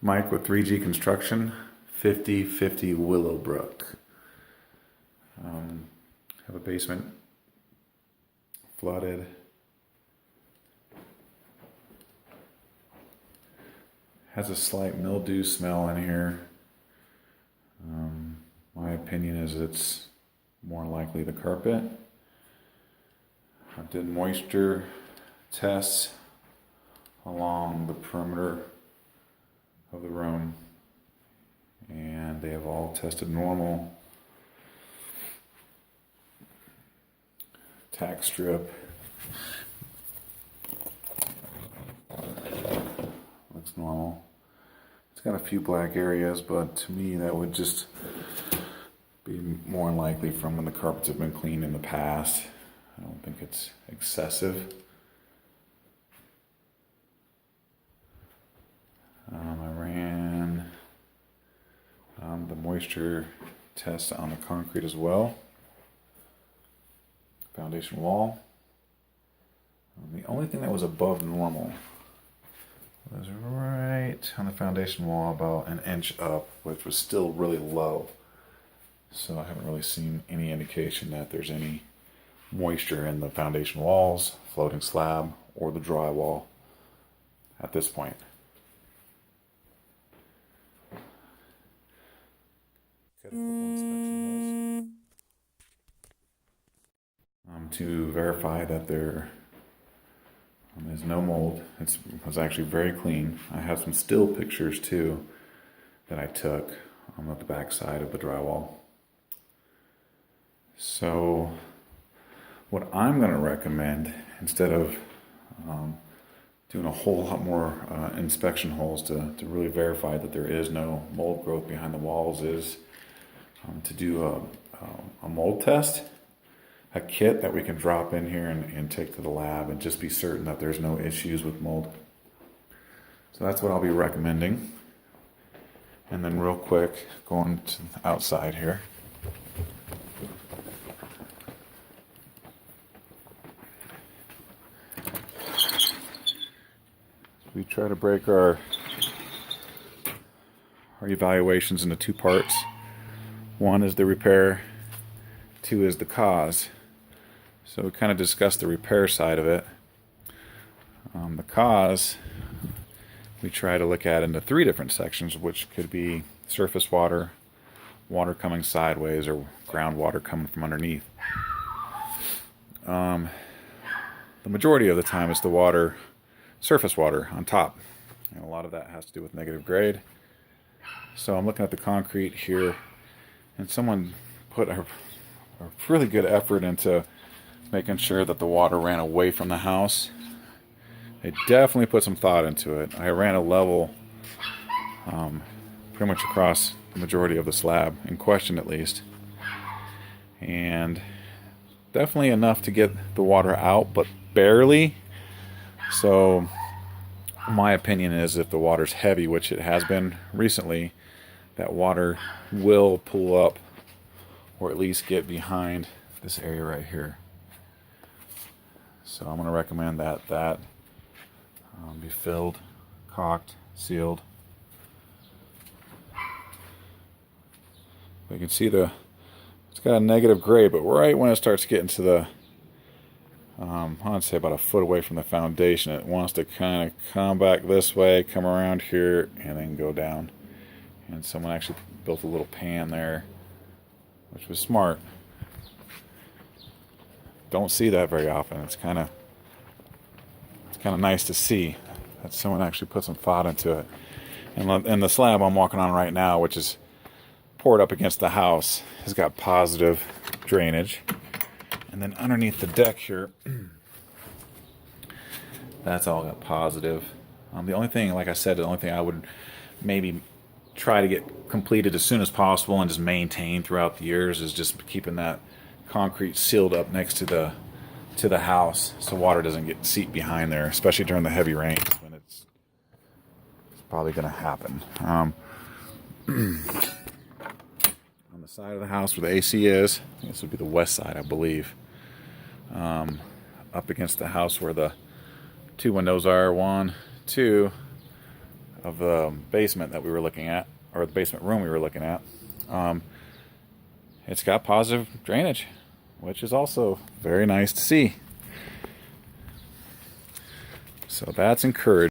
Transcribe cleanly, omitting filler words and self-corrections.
Mike with 3G Construction, 5050 Willowbrook. Have a basement flooded. Has a slight mildew smell in here. My opinion is it's more likely the carpet. I did moisture tests along the perimeter of the room, and they have all tested normal. Tack strip looks normal. It's got a few black areas, but to me that would just be more likely from when the carpets have been cleaned in the past. I don't think it's excessive. I ran the moisture test on the concrete as well. Foundation wall. The only thing that was above normal was right on the foundation wall, about an inch up, which was still really low. So I haven't really seen any indication that there's any moisture in the foundation walls, floating slab, or the drywall at this point. Cut a couple inspection holes to verify that there is no mold. It was actually very clean. I have some still pictures too that I took at the back side of the drywall. So what I'm going to recommend, instead of doing a whole lot more inspection holes to really verify that there is no mold growth behind the walls, is to do a mold test, a kit that we can drop in here and take to the lab and just be certain that there's no issues with mold. So that's what I'll be recommending. And then real quick, going to the outside here. We try to break our evaluations into two parts. One is the repair, two is the cause. So we kind of discussed the repair side of it. The cause, we try to look at into three different sections, which could be surface water, water coming sideways, or groundwater coming from underneath. The majority of the time it's the water, surface water on top. And a lot of that has to do with negative grade. So I'm looking at the concrete here, and someone put a really good effort into making sure that the water ran away from the house. They definitely put some thought into it. I ran a level pretty much across the majority of the slab, in question at least. And definitely enough to get the water out, but barely. So my opinion is, if the water's heavy, which it has been recently, that water will pull up, or at least get behind this area right here. So I'm going to recommend that be filled, caulked, sealed. You can see it's got a negative grade, but right when it starts getting to the I'd say about a foot away from the foundation, it wants to kind of come back this way, come around here, and then go down. And someone actually built a little pan there, which was smart. Don't see that very often. It's kind of nice to see that someone actually put some thought into it. And the slab I'm walking on right now, which is poured up against the house, has got positive drainage. And then underneath the deck here, that's all got positive. The only thing, like I said, the only thing I would maybe try to get completed as soon as possible and just maintain throughout the years is just keeping that concrete sealed up next to the house, so water doesn't get seep behind there, especially during the heavy rains, when it's probably going to happen. On the side of the house where the AC is, this would be the west side, I believe. Up against the house where the two windows are, one, two, of the basement that we were looking at, or the basement room we were looking at, it's got positive drainage, which is also very nice to see. So that's encouraging.